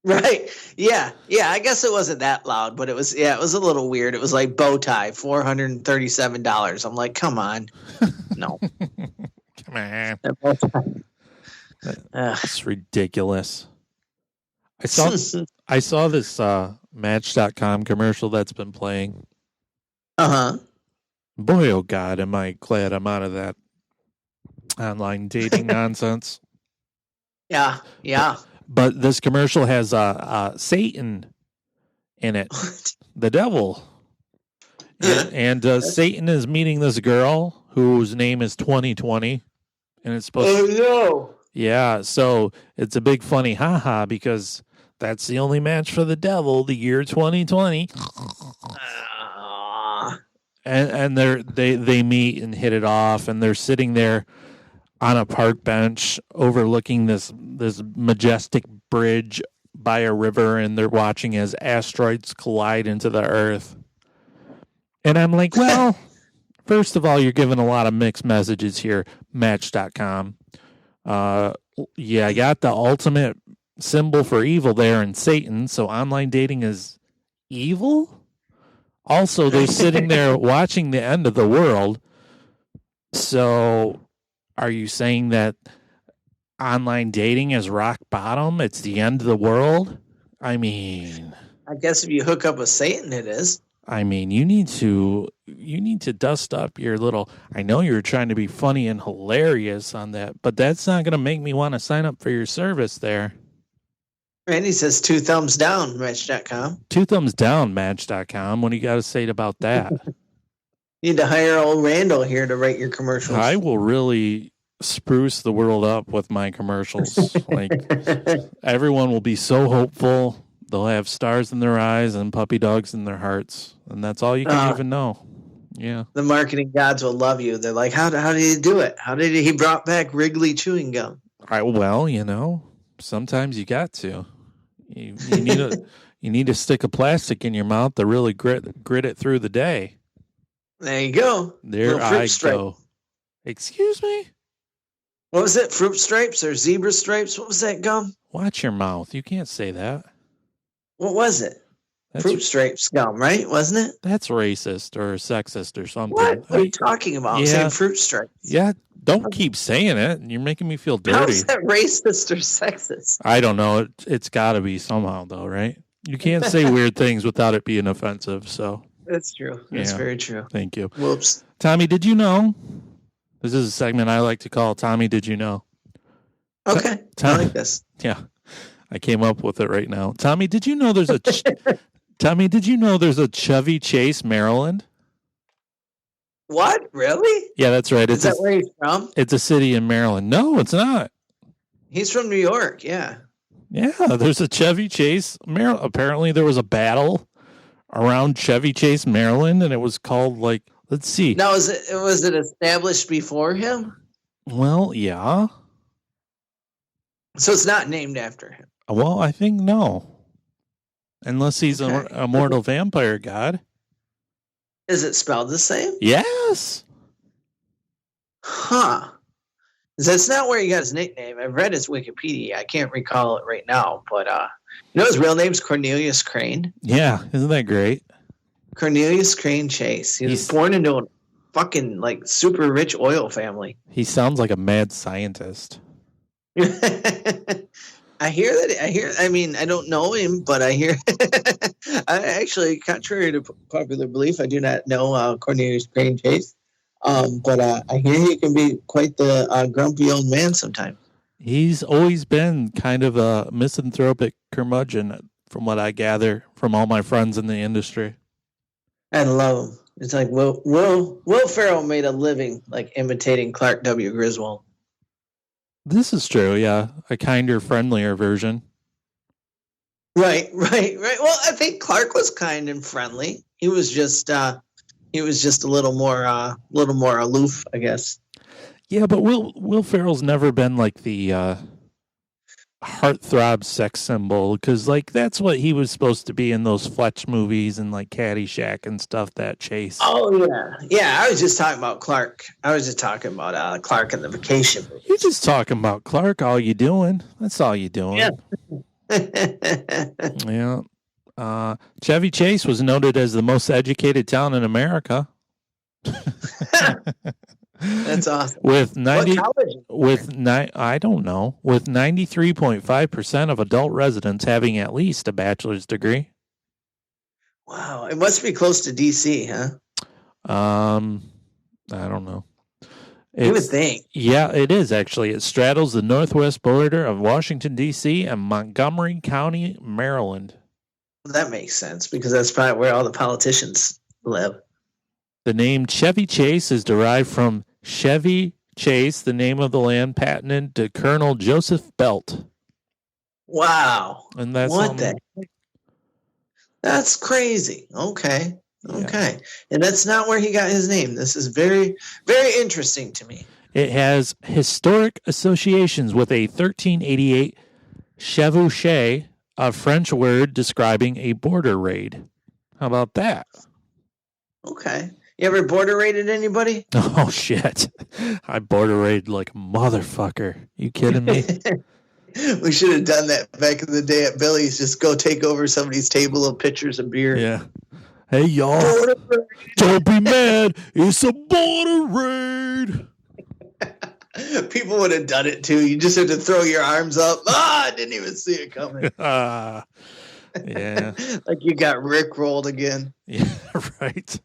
Right. Yeah. Yeah. I guess it wasn't that loud, but it was a little weird. It was like bow tie, $437. I'm like, come on. No. Come on. Ugh. It's ridiculous. I saw this Match.com commercial that's been playing. Uh-huh. Boy, oh God, am I glad I'm out of that online dating nonsense. Yeah. Yeah. But this commercial has Satan in it, the devil. And Satan is meeting this girl whose name is 2020. And it's supposed to... no. Yeah, so it's a big funny haha because that's the only match for the devil, the year 2020. And they meet and hit it off, and they're sitting there on a park bench overlooking this majestic bridge by a river, and they're watching as asteroids collide into the earth. And I'm like, well, first of all, you're giving a lot of mixed messages here, Match.com. Yeah, I got the ultimate symbol for evil there in Satan, so online dating is evil? Also, they're sitting there watching the end of the world. So, are you saying that online dating is rock bottom? It's the end of the world? I mean... I guess if you hook up with Satan, it is. I mean, you need to dust up your little... I know you're trying to be funny and hilarious on that, but that's not going to make me want to sign up for your service there. Randy says 2 thumbs down, Match.com. 2 thumbs down, Match.com. What do you got to say about that? You need to hire old Randall here to write your commercials. I will really spruce the world up with my commercials. Like, everyone will be so hopeful. They'll have stars in their eyes and puppy dogs in their hearts. And that's all you can even know. Yeah. The marketing gods will love you. They're like, how did he do it? How did he brought back Wrigley chewing gum? Well, sometimes you got to. You need to stick a plastic in your mouth to really grit it through the day. There you go. There I go. Excuse me? What was it? Fruit stripes or zebra stripes? What was that gum? Watch your mouth. You can't say that. What was it? Fruit stripes gum, right? Wasn't it? That's racist or sexist or something. What are you talking about? Yeah. Saying fruit stripes. Yeah, don't keep saying it. You're making me feel dirty. How's that racist or sexist? I don't know. It's got to be somehow, though, right? You can't say weird things without it being offensive, so... That's true. That's very true. Thank you. Whoops. Tommy, did you know? This is a segment I like to call Tommy, Did You Know? Okay. I like this. Yeah. I came up with it right now. Tommy, did you know there's a Chevy Chase, Maryland? What? Really? Yeah, that's right. Is that where he's from? It's a city in Maryland. No, it's not. He's from New York, yeah. Yeah, there's a Chevy Chase, Maryland. Apparently there was a battle around Chevy Chase, Maryland, and it was called, like, let's see. Now, was it established before him? Well, yeah. So it's not named after him? Well, I think no. Unless he's a mortal vampire god. Is it spelled the same? Yes. Huh. That's not where he got his nickname. I've read his Wikipedia. I can't recall it right now, but his real name's Cornelius Crane. Yeah, isn't that great? Cornelius Crane Chase. He was born into a fucking super rich oil family. He sounds like a mad scientist. I don't know him, but I hear. I actually, contrary to popular belief, I do not know Cornelius Crane Chase. But I hear he can be quite the grumpy old man sometimes. He's always been kind of a misanthropic curmudgeon, from what I gather from all my friends in the industry. I love him. It's like Will Ferrell made a living like imitating Clark W. Griswold. This is true, yeah. A kinder, friendlier version. Right. Well, I think Clark was kind and friendly. He was just a little more aloof, I guess. Yeah, but Will Ferrell's never been like the heartthrob sex symbol, because like that's what he was supposed to be in those Fletch movies and like Caddyshack and stuff. That Chase. Oh yeah. I was just talking about Clark. I was just talking about Clark and the Vacation movies. You're just talking about Clark. All you doing? That's all you doing. Yeah. Yeah. Chevy Chase was noted as the most educated town in America. That's awesome. With 90, What college? I don't know, with 93.5% of adult residents having at least a bachelor's degree. Wow, it must be close to DC, huh? I don't know. You would think. Yeah, it is actually. It straddles the northwest border of Washington, D.C. and Montgomery County, Maryland. That makes sense because that's probably where all the politicians live. The name Chevy Chase is derived from Chevy Chase, the name of the land patented to Colonel Joseph Belt. Wow. And that's what the heck? That's crazy. Okay. Okay. Yeah. And that's not where he got his name. This is very, very interesting to me. It has historic associations with a 1388 chevauché, a French word describing a border raid. How about that? Okay. You ever border raided anybody? Oh, shit. I border raided like a motherfucker. You kidding me? We should have done that back in the day at Billy's. Just go take over somebody's table of pitchers of beer. Yeah. Hey, y'all. Don't be mad. It's a border raid. People would have done it, too. You just had to throw your arms up. I didn't even see it coming. Yeah. Like you got rickrolled again. Yeah, right.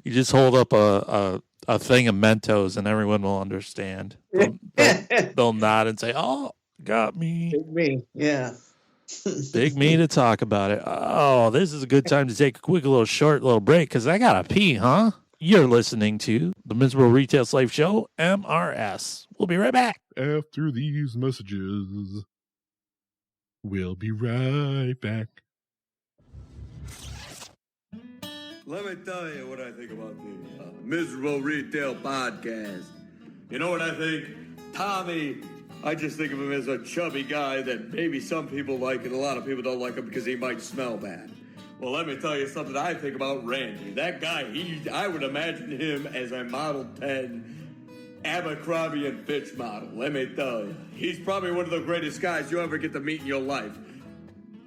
You just hold up a thing of Mentos and everyone will understand. They'll nod and say, oh, got me. Big me, yeah. Big me to talk about it. Oh, this is a good time to take a quick short break because I got to pee, huh? You're listening to the Miserable Retail Slave Show, MRS. We'll be right back. After these messages, we'll be right back. Let me tell you what I think about the Miserable Retail Podcast. You know what I think? Tommy, I just think of him as a chubby guy that maybe some people like and a lot of people don't like him because he might smell bad. Well, let me tell you something I think about Randy. That guy, I would imagine him as a Model 10 Abercrombie and Fitch model. Let me tell you. He's probably one of the greatest guys you ever get to meet in your life.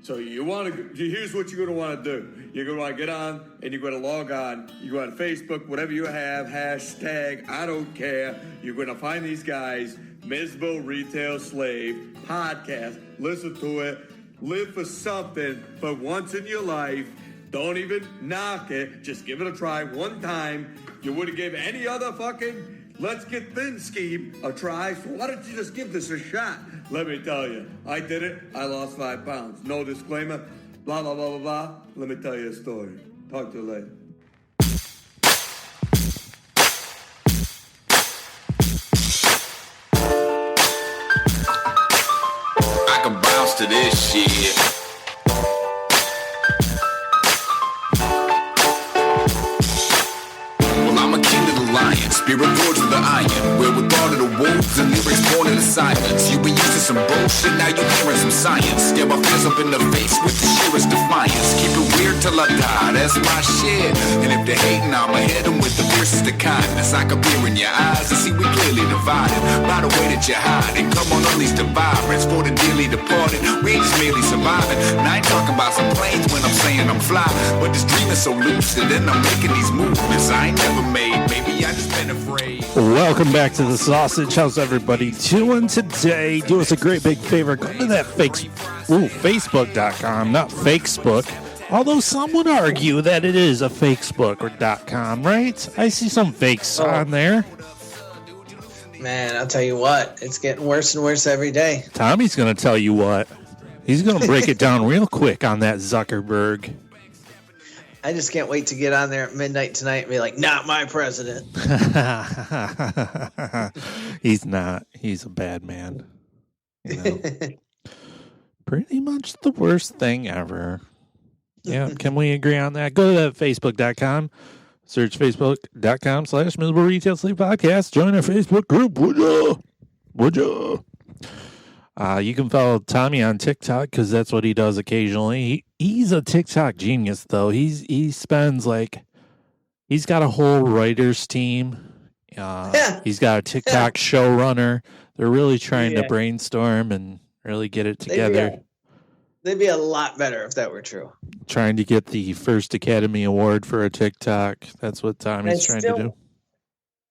So here's what you're going to want to do. You're going to want to get on and you're going to log on. You go on Facebook, whatever you have, hashtag, I don't care. You're going to find these guys, Miserable Retail Slave Podcast. Listen to it. Live for something for once in your life. Don't even knock it. Just give it a try one time. You wouldn't give any other fucking Let's Get Thin scheme a try. So why don't you just give this a shot? Let me tell you, I did it. I lost 5 pounds. No disclaimer. Blah, blah, blah, blah, blah. Let me tell you a story. Talk to you later. I can bounce to this shit. Well, I'm a king of the lion, spirit forged with the iron. Wherewithal of the wolves and lyrics born in the silence. You been used to some bullshit, now you hearing some science. Stare my fears up in the face with the sheerest defiance. Keep it weird till I die, that's my shit. And if they're hating, I'ma hit them with the fiercest of kindness. I can peer in your eyes and see we clearly divided by the way that you hide. And come on, unleash the violence for the dearly departed. We ain't just merely surviving. And I ain't talking about some planes when I'm saying I'm fly. But this dream is so lucid and I'm making these movements I ain't never made. Maybe I just been afraid. Welcome back to the Sausage House, everybody. Doing today, do us a great big favor. Go to that Facebook.com, not Facebook. Although some would argue that it is a Facebook or .com, right? I see some fakes on there. Man, I'll tell you what, it's getting worse and worse every day. Tommy's going to tell you what. He's going to break it down real quick on that Zuckerberg. I just can't wait to get on there at midnight tonight and be like, not my president. He's not. He's a bad man. You know? Pretty much the worst thing ever. Yeah, can we agree on that? Go to that Facebook.com. Search Facebook.com/Miserable Retail Slave Podcast. Join our Facebook group. Would ya? Would ya? You can follow Tommy on TikTok because that's what he does occasionally. He's a TikTok genius, though. He spends he's got a whole writers team. He's got a TikTok showrunner. They're really trying to brainstorm and really get it together. They'd be a lot better if that were true. Trying to get the first Academy Award for a TikTok. That's what Tommy's trying to do.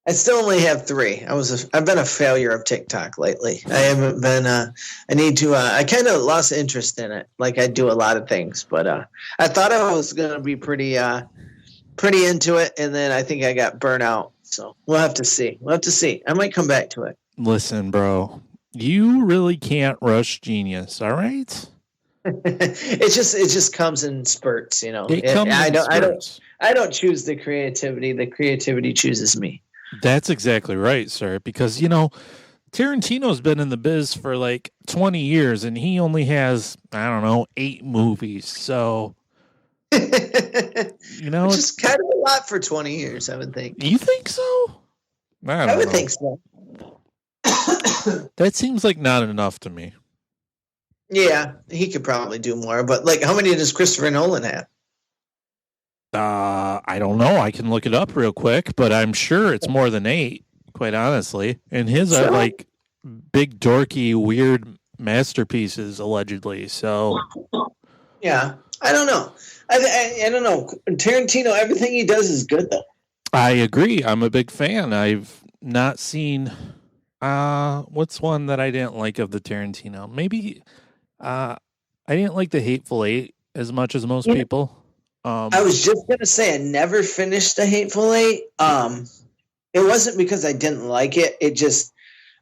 I still only have 3. I've been a failure of TikTok lately. I haven't been. I need to. I kind of lost interest in it. Like I do a lot of things, but I thought I was going to be pretty into it, and then I think I got burnt out. So we'll have to see. I might come back to it. Listen, bro, you really can't rush genius. All right. It just comes in spurts, you know. I don't choose the creativity. The creativity chooses me. That's exactly right, sir. Because, you know, Tarantino's been in the biz for like 20 years and he only has, I don't know, 8 movies. So, you know, which is kind of a lot for 20 years, I would think. You think so? I would think so. That seems like not enough to me. Yeah, he could probably do more. But, like, how many does Christopher Nolan have? I don't know. I can look it up real quick, but I'm sure it's more than 8, quite honestly. And his are like big, dorky, weird masterpieces, allegedly. So, yeah, I don't know. I don't know. Tarantino, everything he does is good, though. I agree. I'm a big fan. I've not seen. What's one that I didn't like of the Tarantino? Maybe. I didn't like The Hateful Eight as much as most people. I was just going to say I never finished The Hateful Eight. It wasn't because I didn't like it. It just,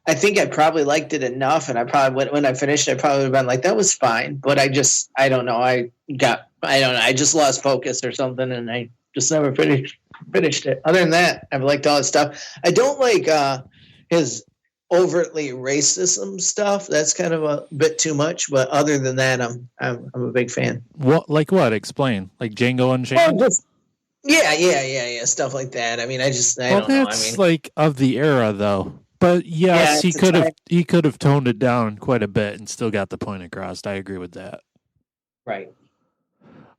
I think I probably liked it enough. And I probably, when I finished, I probably would have been like, that was fine. But I don't know. I just lost focus or something. And I just never finished it. Other than that, I've liked all his stuff. I don't like his overtly racism stuff. That's kind of a bit too much, but other than that, I'm a big fan. What? Explain. Like Django Unchained? Yeah, stuff like that. I mean, I don't know. I mean, like of the era, though. But yes, he could have toned it down quite a bit and still got the point across. I agree with that. Right.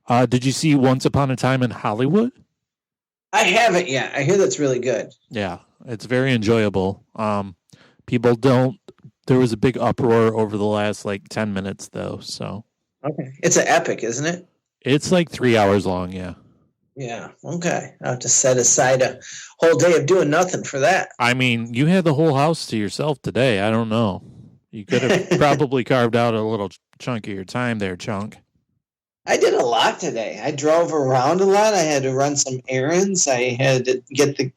Did you see Once Upon a Time in Hollywood? I haven't yet. I hear that's really good. Yeah, it's very enjoyable. There was a big uproar over the last like 10 minutes though. So okay, it's an epic, isn't it? It's like 3 hours long. Yeah. Yeah. Okay. I have to set aside a whole day of doing nothing for that. I mean, you had the whole house to yourself today. I don't know. You could have probably carved out a little chunk of your time there, Chunk. I did a lot today. I drove around a lot. I had to run some errands. I had to get the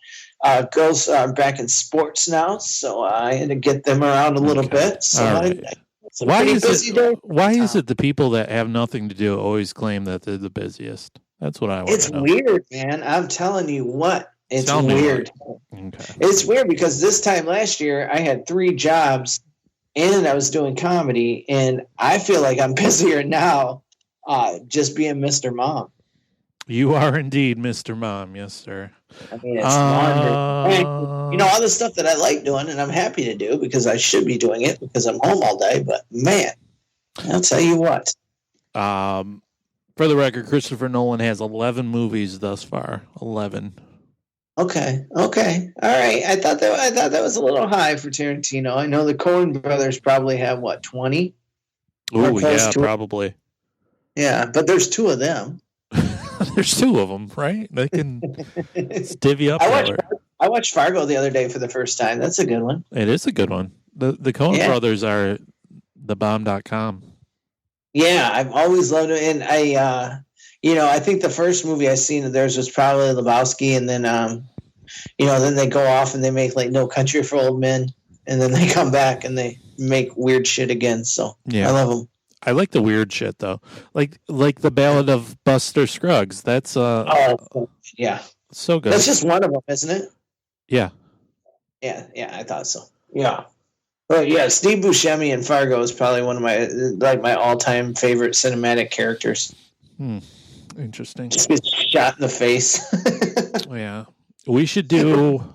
girls are back in sports now, so I had to get them around a little bit. So right. Why is it the people that have nothing to do always claim that they're the busiest? That's what I want to know. It's weird, man. I'm telling you what. It's weird. Okay. It's weird because this time last year I had 3 jobs and I was doing comedy, and I feel like I'm busier now just being Mr. Mom. You are indeed Mr. Mom, yes, sir. I mean, it's wonderful. You know, all the stuff that I like doing and I'm happy to do because I should be doing it because I'm home all day. But, man, I'll tell you what. For the record, Christopher Nolan has 11 movies thus far. 11. Okay. All right. I thought that was a little high for Tarantino. I know the Coen brothers probably have, 20? Oh, yeah, probably. Yeah, but there's 2 of them. There's 2 of them, right? They can divvy up. I watched Fargo the other day for the first time. That's a good one. It is a good one. The Coen brothers are thebomb.com. Yeah, I've always loved it. And I think the first movie I seen of theirs was probably Lebowski. And then, then they go off and they make like No Country for Old Men. And then they come back and they make weird shit again. So yeah. I love them. I like the weird shit though, like the Ballad of Buster Scruggs. That's yeah, so good. That's just one of them, isn't it? Yeah, I thought so. Yeah, well, yeah. Steve Buscemi in Fargo is probably one of my all-time favorite cinematic characters. Interesting. Just gets shot in the face. Yeah, we should do.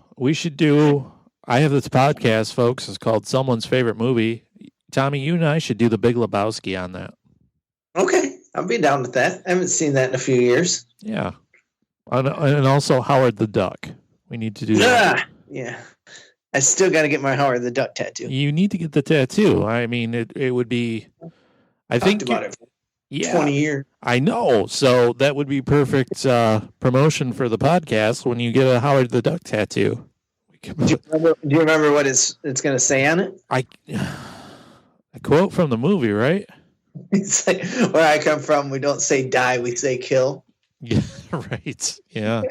I have this podcast, folks. It's called Someone's Favorite Movie. Tommy, you and I should do the Big Lebowski on that. Okay, I'll be down with that. I haven't seen that in a few years. Yeah. And also Howard the Duck. We need to do that. Yeah. I still got to get my Howard the Duck tattoo. You need to get the tattoo. I mean, it would be... I think Yeah, 20 years. I know. So that would be perfect promotion for the podcast when you get a Howard the Duck tattoo. Do you remember what it's going to say on it? I quote from the movie, right? It's like, where I come from, we don't say die, we say kill. Yeah, right. Yeah.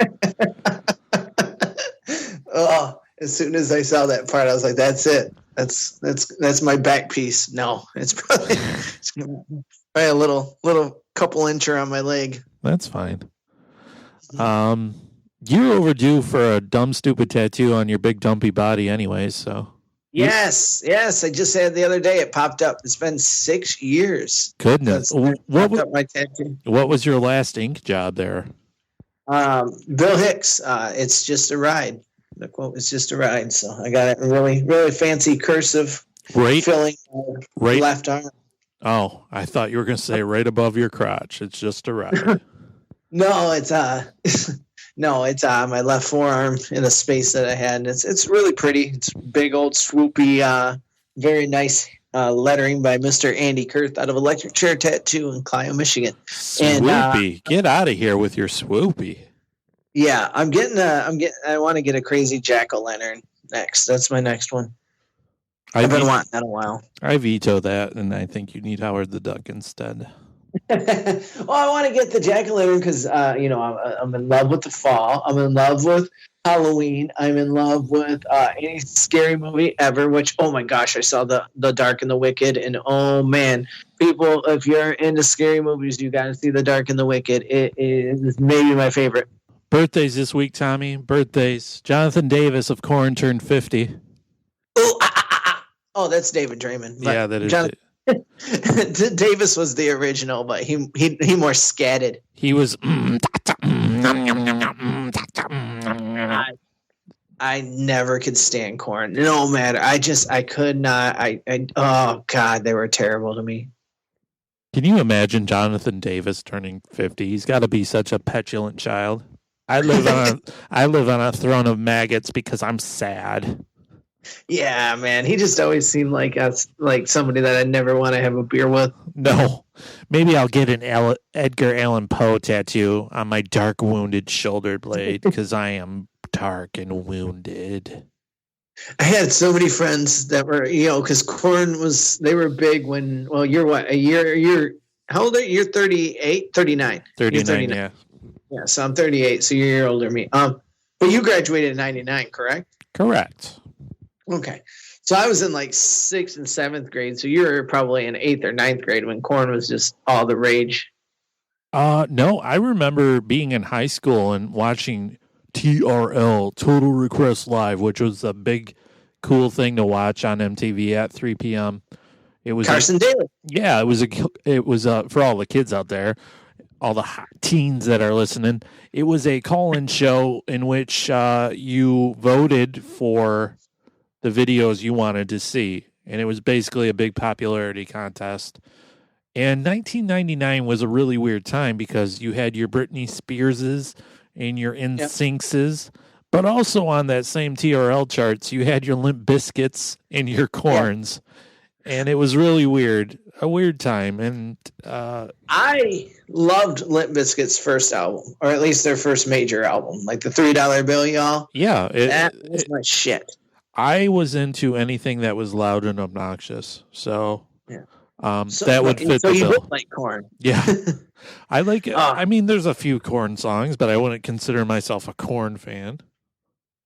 Oh, as soon as I saw that part, I was like, "That's it. That's my back piece." No, it's probably a little couple incher on my leg. That's fine. You're overdue for a dumb, stupid tattoo on your big, dumpy body, anyways. So. Yes. I just had it the other day. It popped up. It's been 6 years. Goodness. What my tattoo? What was your last ink job there? Bill Hicks. It's just a ride. The quote is just a ride. So I got it in really, really fancy cursive filling left arm. Oh, I thought you were going to say right above your crotch. It's just a ride. No, it's it's my left forearm in a space that I had. And it's really pretty. It's big old swoopy, very nice lettering by Mr. Andy Kurth out of Electric Chair Tattoo in Clio, Michigan. Swoopy, get out of here with your swoopy. Yeah, I want to get a crazy jack-o'-lantern next. That's my next one. I've been wanting that a while. I veto that, and I think you need Howard the Duck instead. Well, I want to get the jack-o'-lantern because I'm in love with the fall. I'm in love with Halloween. I'm in love with any scary movie ever. Which, oh my gosh, I saw the Dark and the Wicked, and oh man, people, if you're into scary movies, you got to see the Dark and the Wicked. It is maybe my favorite. Birthdays this week, Tommy. Birthdays. Jonathan Davis of Korn turned 50. Oh, that's David Draymond. Yeah, that is. Davis was the original, but he more scatted. He was. I never could stand Korn. No matter. I could not. Oh God, they were terrible to me. Can you imagine Jonathan Davis turning 50? He's got to be such a petulant child. I live on a throne of maggots because I'm sad. Yeah, man. He just always seemed like somebody that I'd never want to have a beer with. No. Maybe I'll get an Edgar Allan Poe tattoo on my dark wounded shoulder blade because I am dark and wounded. I had so many friends that were, because Korn they were big when, well, you're what, how old are you? You're 38, 39. 39, yeah. Yeah, so I'm 38, so you're a year older than me. But you graduated in 99, correct? Correct. Okay. So I was in like 6th and 7th grade, so you were probably in 8th or 9th grade when Korn was just all the rage. No, I remember being in high school and watching TRL, Total Request Live, which was a big, cool thing to watch on MTV at 3 p.m. It was Carson Daly. Yeah, it was for all the kids out there, all the hot teens that are listening. It was a call-in show in which you voted for the videos you wanted to see, and it was basically a big popularity contest. And 1999 was a really weird time because you had your Britney Spearses and your NSYNCs, but also on that same TRL charts, you had your Limp Bizkits and your Korns. And it was really weird, a weird time. And I loved Limp Bizkit's first album, or at least their first major album, like the $3 Bill, y'all. Yeah. That was my shit. I was into anything that was loud and obnoxious. So, So that would fit so the you bill. look like Korn. Yeah. I like it. I mean, there's a few Korn songs, but I wouldn't consider myself a Korn fan.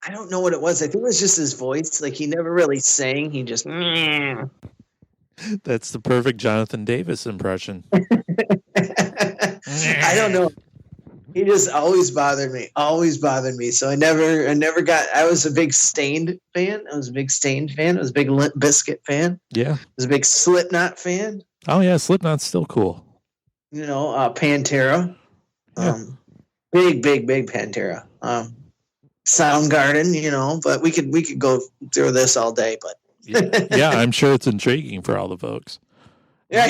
I don't know what it was. I think it was just his voice. Like, he never really sang. He just... That's the perfect Jonathan Davis impression. I don't know. He just always bothered me. So I was a big Stained fan. I was a big Limp Bizkit fan. Yeah. I was a big Slipknot fan. Oh, yeah. Slipknot's still cool. Pantera. Yeah. Big Pantera. Soundgarden, but we could go through this all day, but yeah, I'm sure it's intriguing for all the folks. Yeah.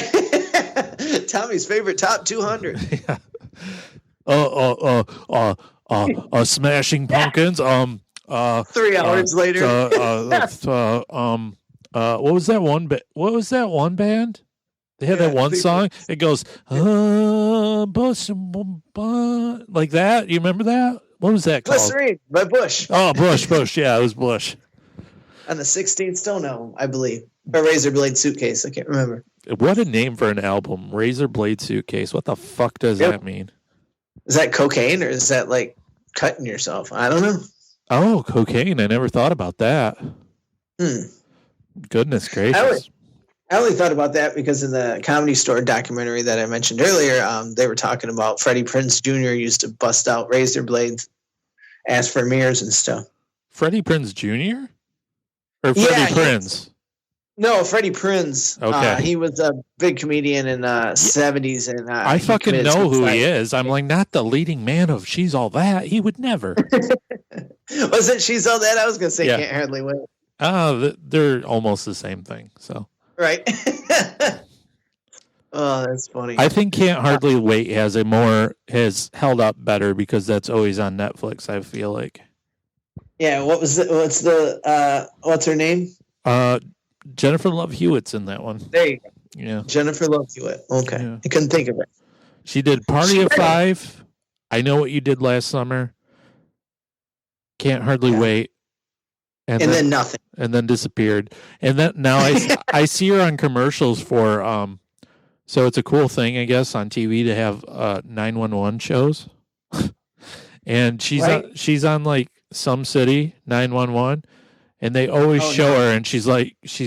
Tommy's favorite top 200. Yeah. Smashing Pumpkins. 3 hours later. What was that one? What was that one band? They had that one song. It goes, like that. You remember that? What was that called? Glycerine by Bush. Oh, Bush. Yeah, it was Bush. On the 16th Stone album, I believe. Or Razor Blade Suitcase. I can't remember. What a name for an album. Razor Blade Suitcase. What the fuck does that mean? Is that cocaine or is that like cutting yourself? I don't know. Oh, cocaine. I never thought about that. Goodness gracious. I only thought about that because in the Comedy Store documentary that I mentioned earlier, they were talking about Freddie Prinze Jr. used to bust out razor blades, ask for mirrors and stuff. Freddie Prinze Jr.? Or Freddie Prinze? No, Freddie Prinze. Okay. He was a big comedian in the 70s. And I fucking know who he is. I'm like, not the leading man of She's All That. He would never. Was it She's All That? I was going to say Can't Hardly Wait. They're almost the same thing, so. Right. Oh, that's funny. I think Can't Hardly Wait has held up better because that's always on Netflix, I feel like. Yeah, what's her name? Jennifer Love Hewitt's in that one. There you go. Yeah. Jennifer Love Hewitt. Okay. Yeah. I couldn't think of it. She did Party of Five. I Know What You Did Last Summer. Can't Hardly Wait. And then nothing. And then disappeared. And then now I see her on commercials for so it's a cool thing, I guess, on TV to have 911 shows. And she's on like some city 911, and they always show her, and she's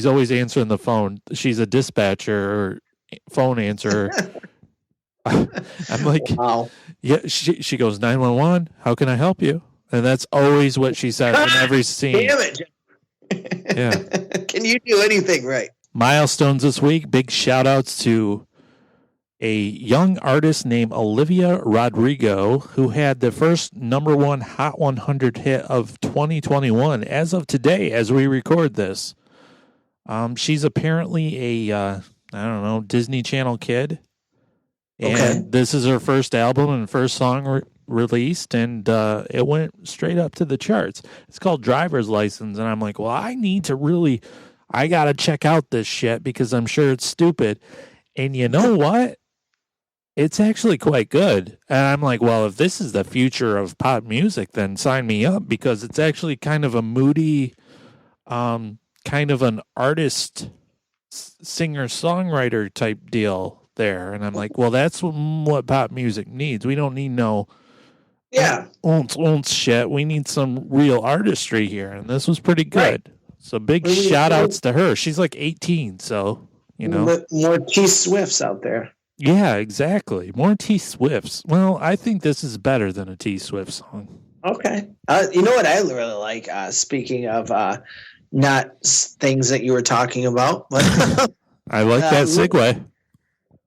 always answering the phone. She's a dispatcher or phone answerer. I'm like, wow. Yeah, she goes 911. How can I help you? And that's always what she says in every scene. Damn it. Yeah. Can you do anything right? Milestones this week. Big shout outs to a young artist named Olivia Rodrigo, who had the first #1 Hot 100 hit of 2021 as of today, as we record this. She's apparently a, Disney Channel kid. And this is her first album and first song released, and it went straight up to the charts. It's called Driver's License, and I'm like, well, I got to check out this shit because I'm sure it's stupid. And you know what? It's actually quite good. And I'm like, well, if this is the future of pop music, then sign me up, because it's actually kind of a moody, kind of an artist, singer-songwriter type deal there. And I'm like, well, that's what pop music needs. We don't need no shit. We need some real artistry here. And this was pretty good. Right. So big shout outs to her. She's like 18, so, more T Swifts out there. Yeah, exactly. More T Swifts. Well, I think this is better than a T Swift song. Okay. You know what I really like? Speaking of not things that you were talking about, but I like that segue.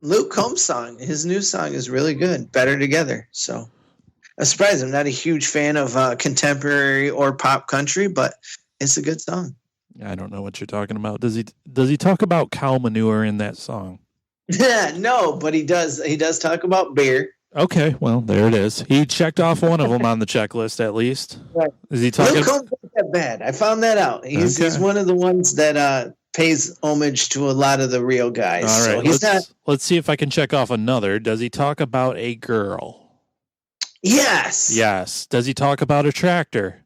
Luke Combs' song, his new song is really good. Better Together. So I'm surprised. I'm not a huge fan of contemporary or pop country, but it's a good song. I don't know what you're talking about. Does he talk about cow manure in that song? Yeah, no, but he does. He does talk about beer. Okay, well, there it is. He checked off one of them on the checklist, at least. Right. Is he talking? Luke Combs isn't that bad. I found that out. He's one of the ones that pays homage to a lot of the real guys. All right, so let's see if I can check off another. Does he talk about a girl? Yes. Yes. Does he talk about a tractor?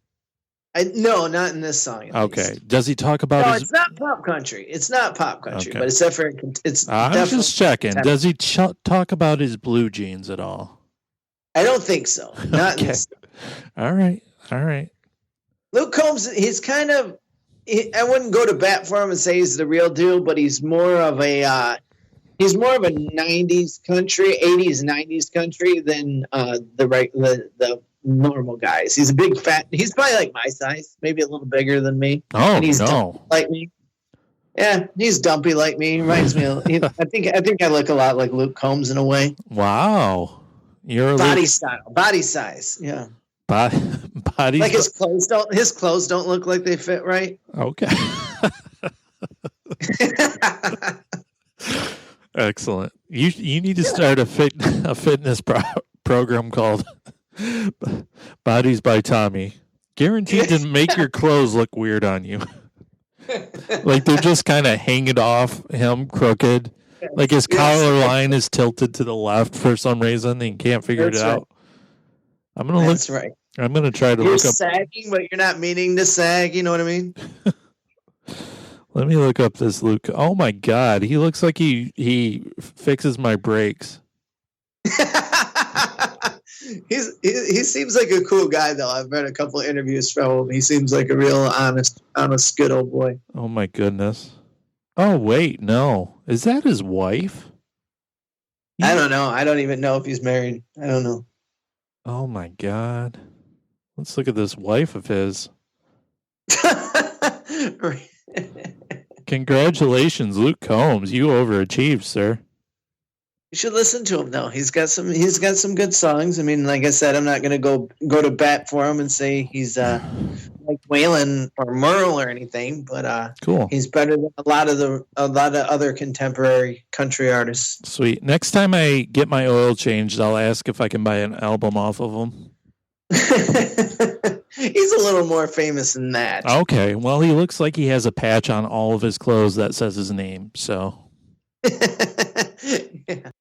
No, not in this song. Okay. Does he talk about? No, it's not pop country. It's not pop country, but it's definitely. I'm just checking. Does he talk about his blue jeans at all? I don't think so. Not in this. All right. Luke Combs, he's kind of. I wouldn't go to bat for him and say he's the real deal, but he's more of a. He's more of a '90s country, '80s, '90s country than the normal guys. He's a big fat. He's probably like my size, maybe a little bigger than me. Oh, and he's no, like me. Yeah, he's dumpy like me. He reminds me. I think I look a lot like Luke Combs in a way. Wow, you're body style, body size. Yeah, body. Like his clothes don't look like they fit right. Okay. Excellent. You need to start a fitness program called Bodies by Tommy. Guaranteed to make your clothes look weird on you. Like they're just kind of hanging off him crooked, Like his Yes. collar line is tilted to the left for some reason. And can't figure That's it right. out. I'm gonna look. That's right. I'm gonna try to You're look up. sagging, but you're not meaning to sag. You know what I mean? Let me look up this Luke. Oh my God, he looks like he fixes my brakes. He seems like a cool guy, though. I've read a couple of interviews from him. He seems like a real honest, good old boy. Oh my goodness. Oh wait, no, is that his wife? I don't know. I don't even know if he's married. I don't know. Oh my God. Let's look at this wife of his. Congratulations, Luke Combs. You overachieved, sir. You should listen to him, though. He's got some good songs. I mean, like I said, I'm not going to go to bat for him and say he's like Waylon or Merle or anything, but cool. He's better than a lot of other contemporary country artists. Sweet. Next time I get my oil changed, I'll ask if I can buy an album off of him. He's a little more famous than that. Okay. Well, he looks like he has a patch on all of his clothes that says his name. So. Yeah.